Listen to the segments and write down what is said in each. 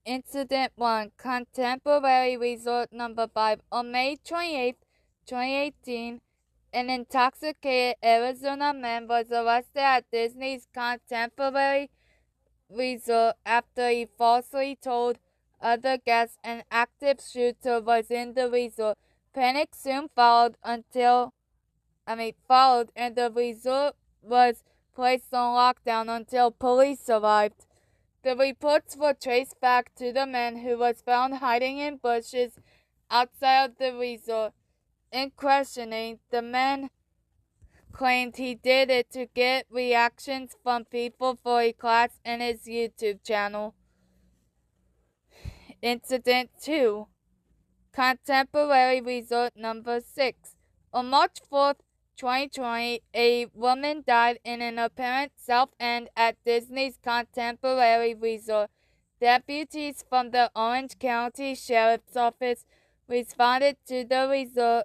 Incident 1, Contemporary Resort Number 5. On May 28, 2018, an intoxicated Arizona man was arrested at Disney's Contemporary Resort after he falsely told other guests an active shooter was in the resort. Panic soon followed and the resort was placed on lockdown until police arrived. The reports were traced back to the man who was found hiding in bushes outside of the resort. In questioning, the man claimed he did it to get reactions from people for a class in his YouTube channel. Incident 2, Contemporary Resort Number 6. On March 4th, 2020, a woman died in an apparent self-end at Disney's Contemporary Resort. Deputies from the Orange County Sheriff's Office responded to the resort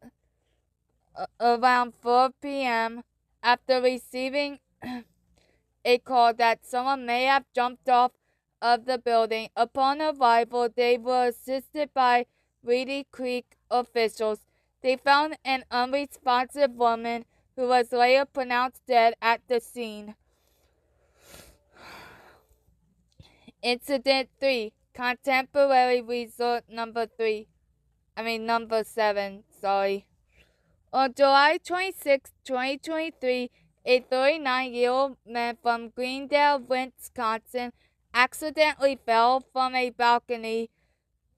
around 4 p.m. after receiving a call that someone may have jumped off of the building. Upon arrival, they were assisted by Reedy Creek officials. They found an unresponsive woman who was later pronounced dead at the scene. Incident 3, Contemporary Resort Number 7, On July 26, 2023, a 39-year-old man from Greendale, Wisconsin, accidentally fell from a balcony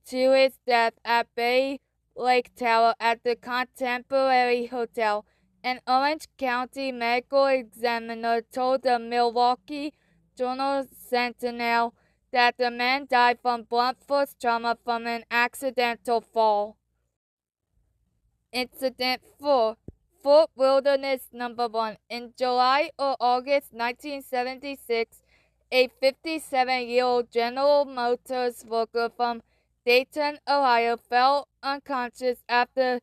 to his death at Bay Lake Tower at the Contemporary Hotel. An Orange County medical examiner told the Milwaukee Journal-Sentinel that the man died from blunt force trauma from an accidental fall. Incident 4, Fort Wilderness Number 1. In July or August 1976, a 57-year-old General Motors worker from Dayton, Ohio, fell unconscious after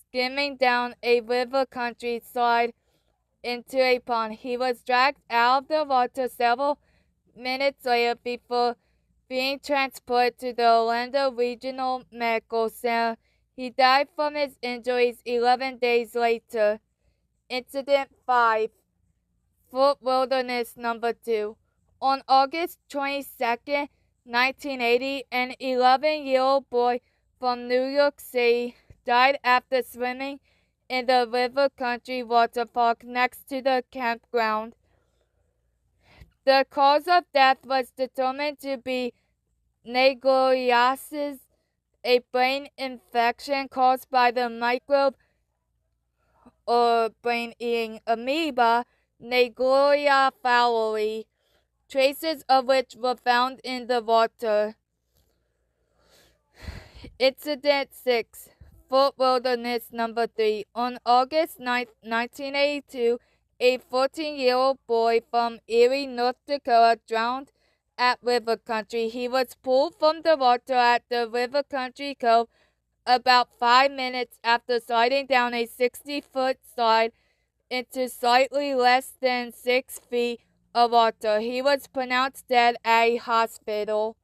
skimming down a river country slide into a pond. He was dragged out of the water several minutes later before being transported to the Orlando Regional Medical Center. He died from his injuries 11 days later. Incident 5, Fort Wilderness Number 2. On August 22, 1980, an 11-year-old boy from New York City died after swimming in the river country water park next to the campground. The cause of death was determined to be Naegeliasis, a brain infection caused by the microbe or brain-eating amoeba Naegleria fowleri, traces of which were found in the water. Incident 6, Fort Wilderness Number 3. On August 9, 1982, a 14-year-old boy from Erie, North Dakota drowned at River Country. He was pulled from the water at the River Country Cove about 5 minutes after sliding down a 60-foot slide into slightly less than 6 feet of water. He was pronounced dead at a hospital.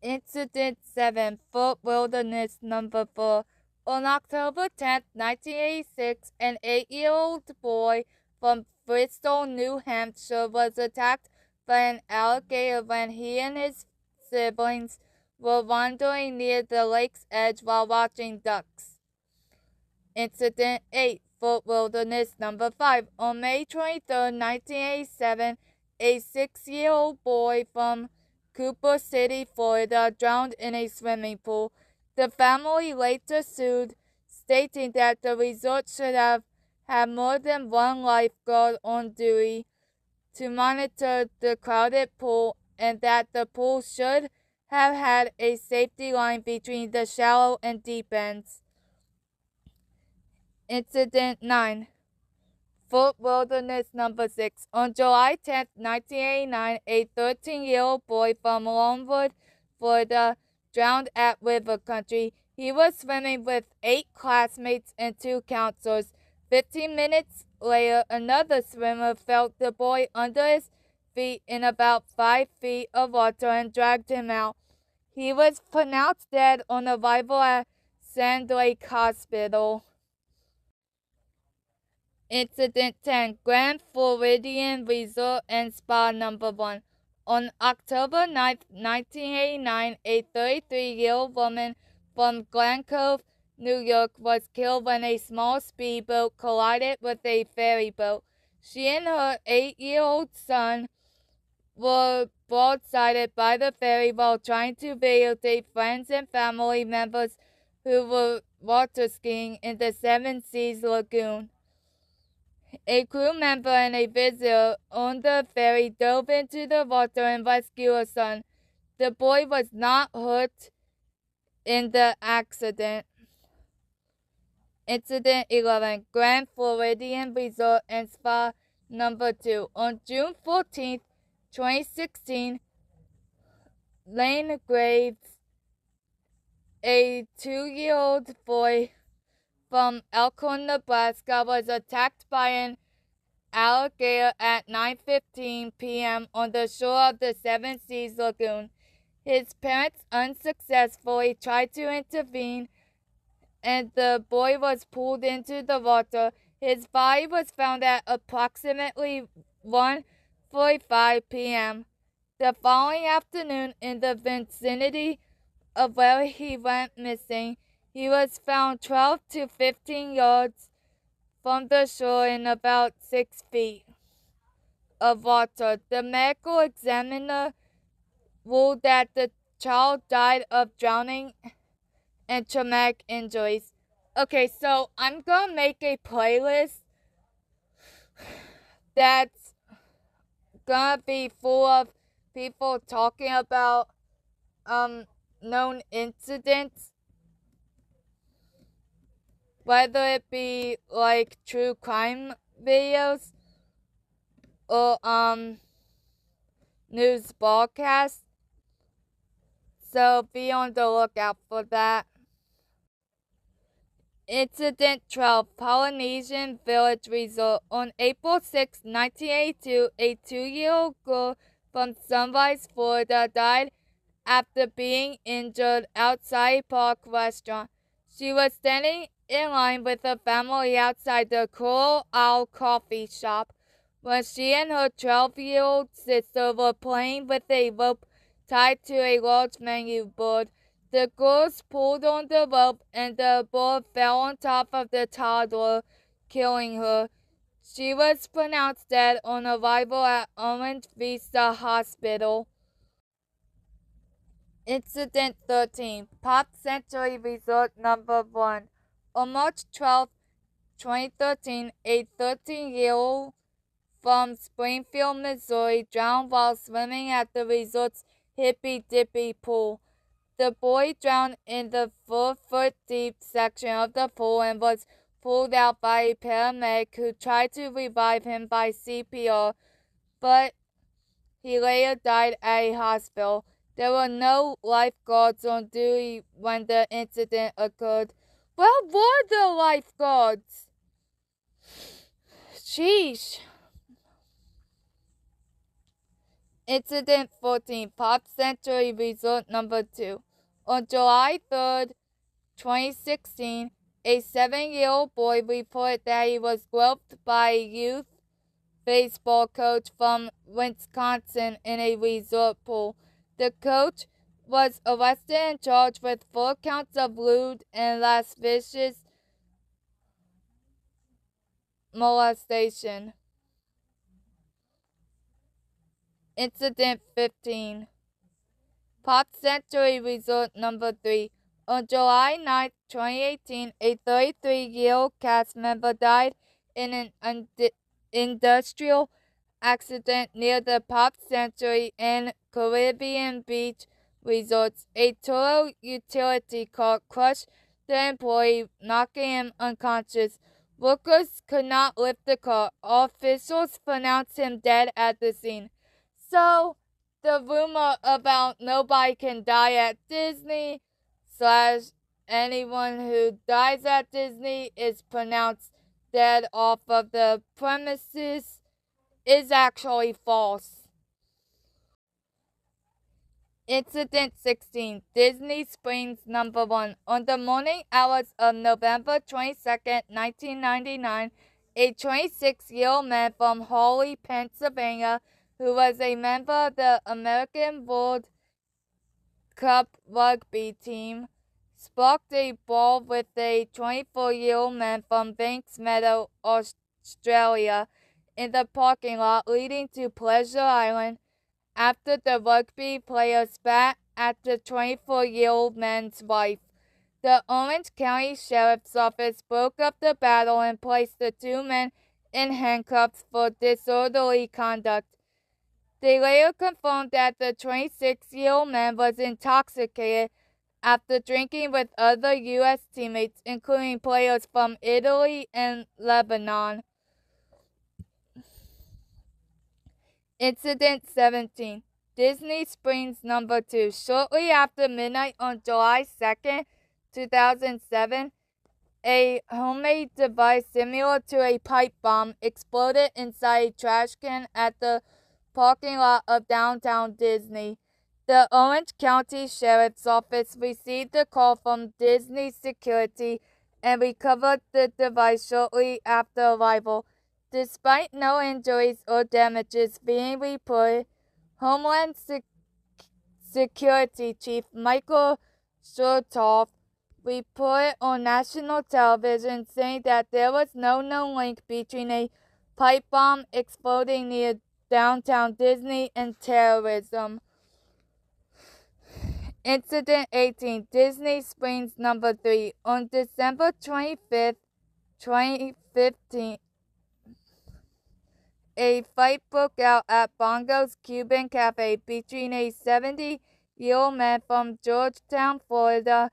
Incident 7, Fort Wilderness Number 4. On October 10, 1986, an 8-year-old boy from Bristol, New Hampshire was attacked by an alligator when he and his siblings were wandering near the lake's edge while watching ducks. Incident 8, Fort Wilderness Number 5. On May 23, 1987, a 6-year-old boy from Cooper City, Florida, drowned in a swimming pool. The family later sued, stating that the resort should have had more than one lifeguard on duty to monitor the crowded pool and that the pool should have had a safety line between the shallow and deep ends. Incident 9, Fort Wilderness Number 6. On July 10, 1989, a 13-year-old boy from Longwood, Florida, drowned at River Country. He was swimming with 8 classmates and 2 counselors. 15 minutes later, another swimmer felt the boy under his feet in about 5 feet of water and dragged him out. He was pronounced dead on arrival at Sand Lake Hospital. Incident 10. Grand Floridian Resort and Spa Number 1. On October 9, 1989, a 33-year-old woman from Glen Cove, New York, was killed when a small speedboat collided with a ferry boat. She and her 8-year-old son were broadsided by the ferry while trying to videotape friends and family members who were water skiing in the Seven Seas Lagoon. A crew member and a visitor on the ferry dove into the water and rescued her son. The boy was not hurt in the accident. Incident 11. Grand Floridian Resort and Spa Number 2. On June 14, 2016, Lane Graves, a 2-year-old boy from Elkhorn, Nebraska, was attacked by an alligator at 9:15 p.m. on the shore of the Seven Seas Lagoon. His parents unsuccessfully tried to intervene, and the boy was pulled into the water. His body was found at approximately 1:45 p.m. the following afternoon in the vicinity of where he went missing. He was found 12 to 15 yards from the shore in about 6 feet of water. The medical examiner ruled that the child died of drowning and traumatic injuries. Okay, so I'm gonna make a playlist that's gonna be full of people talking about known incidents, whether it be like true crime videos or news broadcasts. So be on the lookout for that. Incident 12. Polynesian Village Resort. On April 6, 1982, a 2-year-old girl from Sunrise, Florida died after being injured outside a park restaurant. She was standing in line with her family outside the Coral Owl coffee shop when she and her 12-year-old sister were playing with a rope tied to a large menu board. The girls pulled on the rope and the board fell on top of the toddler, killing her. She was pronounced dead on arrival at Orange Vista Hospital. Incident 13. Pop Century Resort Number 1. On March 12, 2013, a 13-year-old from Springfield, Missouri, drowned while swimming at the resort's Hippy Dippy pool. The boy drowned in the 4-foot-deep section of the pool and was pulled out by a paramedic who tried to revive him by CPR, but he later died at a hospital. There were no lifeguards on duty when the incident occurred. Where were the lifeguards? Sheesh. Incident 14. Pop Century Resort Number 2. On July 3, 2016, a 7-year-old boy reported that he was groped by a youth baseball coach from Wisconsin in a resort pool. The coach was arrested and charged with 4 counts of lewd and lascivious molestation. Incident 15. Pop Century Resort Number 3. On July 9, 2018, a 33-year-old cast member died in an industrial accident near the Pop Century and Caribbean Beach resorts. A total utility car crushed the employee, knocking him unconscious. Workers could not lift the car. Officials pronounced him dead at the scene. So, the rumor about nobody can die at Disney / anyone who dies at Disney is pronounced dead off of the premises is actually false. Incident 16, Disney Springs number 1. On the morning hours of November 22nd, 1999, a 26-year-old man from Hawley, Pennsylvania, who was a member of the American World Cup rugby team, sparked a brawl with a 24-year-old man from Banks Meadow, Australia, in the parking lot leading to Pleasure Island, after the rugby player spat at the 24-year-old man's wife. The Orange County Sheriff's Office broke up the battle and placed the two men in handcuffs for disorderly conduct. They later confirmed that the 26-year-old man was intoxicated after drinking with other U.S. teammates, including players from Italy and Lebanon. Incident 17, Disney Springs number 2. Shortly after midnight on July 2nd, 2007, a homemade device similar to a pipe bomb exploded inside a trash can at the parking lot of downtown Disney. The Orange County Sheriff's Office received a call from Disney security and recovered the device shortly after arrival. Despite no injuries or damages being reported, Homeland Security Chief Michael Chertoff reported on national television saying that there was no known link between a pipe bomb exploding near downtown Disney and terrorism. Incident 18, Disney Springs number 3. On December 25th, 2015, a fight broke out at Bongo's Cuban Cafe between a 70-year-old man from Georgetown, Florida,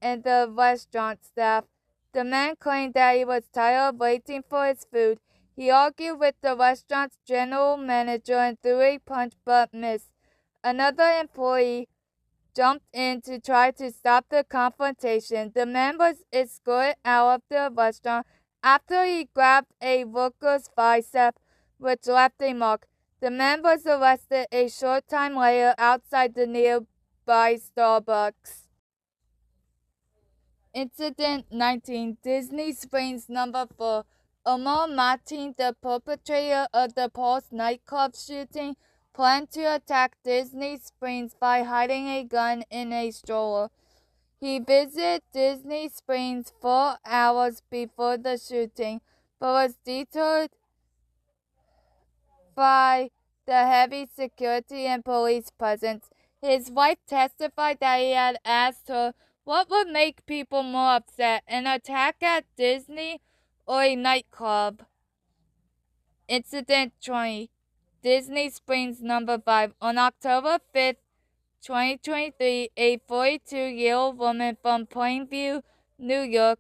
and the restaurant staff. The man claimed that he was tired of waiting for his food. He argued with the restaurant's general manager and threw a punch but missed. Another employee jumped in to try to stop the confrontation. The man was escorted out of the restaurant after he grabbed a worker's bicep, which left a mark. The man was arrested a short time later outside the nearby Starbucks. Incident 19, Disney Springs number 4. Omar Martin, the perpetrator of the Pulse nightclub shooting, planned to attack Disney Springs by hiding a gun in a stroller. He visited Disney Springs 4 hours before the shooting, but was deterred by the heavy security and police presence. His wife testified that he had asked her what would make people more upset, an attack at Disney or a nightclub. Incident 20, Disney Springs number 5. On October 5th, 2023, a 42-year-old woman from Plainview, New York,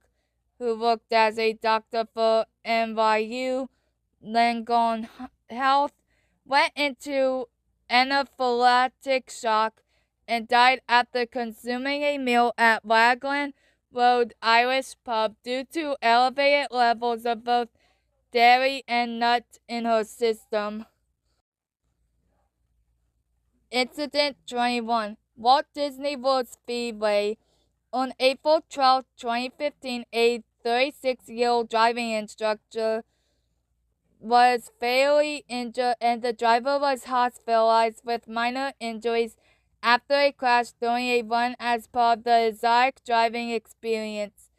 who worked as a doctor for NYU Langone Health, went into anaphylactic shock and died after consuming a meal at Raglan Road Irish Pub due to elevated levels of both dairy and nuts in her system. Incident 21, Walt Disney World Speedway. On April 12, 2015, a 36-year-old driving instructor was fatally injured and the driver was hospitalized with minor injuries after a crash during a run as part of the exotic driving experience.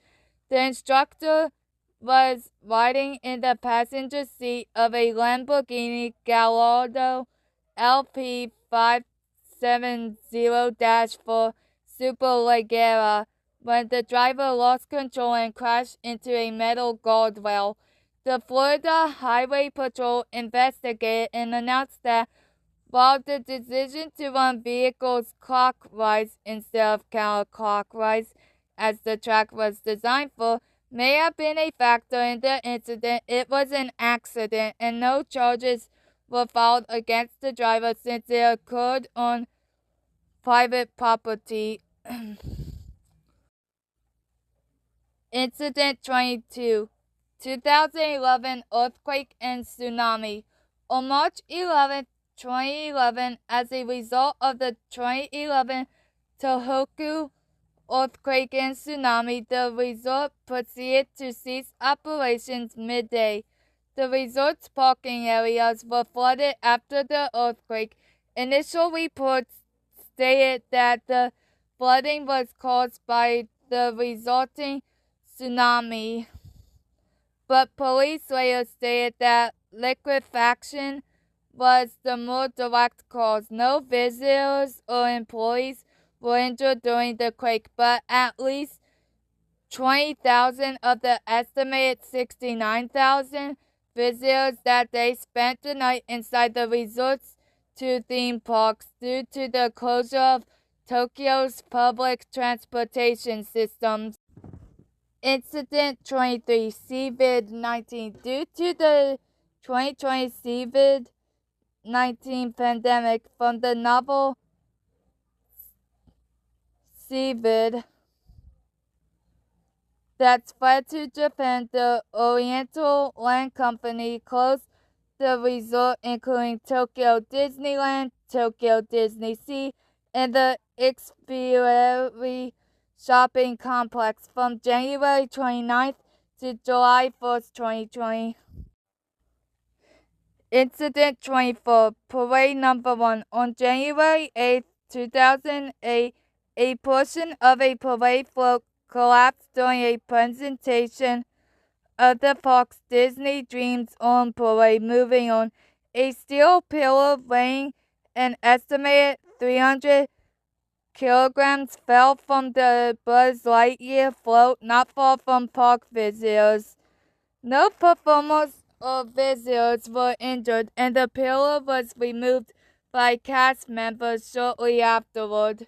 The instructor was riding in the passenger seat of a Lamborghini Gallardo LP 570-4 Superleggera when the driver lost control and crashed into a metal guardrail. The Florida Highway Patrol investigated and announced that while the decision to run vehicles clockwise instead of counterclockwise, as the track was designed for, may have been a factor in the incident, it was an accident and no charges were filed against the driver since it occurred on private property. Incident 22, 2011 Earthquake and Tsunami. On March 11, 2011 as a result of the 2011 Tohoku earthquake and tsunami. The resort proceeded to cease operations midday. The resort's parking areas were flooded after the earthquake. Initial reports stated that the flooding was caused by the resulting tsunami, but police later stated that liquefaction was the more direct cause. No visitors or employees were injured during the quake, but at least 20,000 of the estimated 69,000 visitors that day spent the night inside the resort's two theme parks due to the closure of Tokyo's public transportation systems. Incident 23, COVID-19. Due to the 2020 COVID-19 pandemic from the novel COVID that spread to Japan, the Oriental Land Company closed the resort, including Tokyo Disneyland, Tokyo DisneySea, and the Speedway shopping complex from January 29th to July 1st, 2020. Incident 24, Parade Number 1. On January 8th, 2008, a portion of a parade float collapsed during a presentation of the park's Disney Dreams on Parade. Moving on, a steel pillar weighing an estimated 300 kilograms fell from the Buzz Lightyear float not far from park visitors. No performers or visitors were injured, and the pillar was removed by cast members shortly afterward.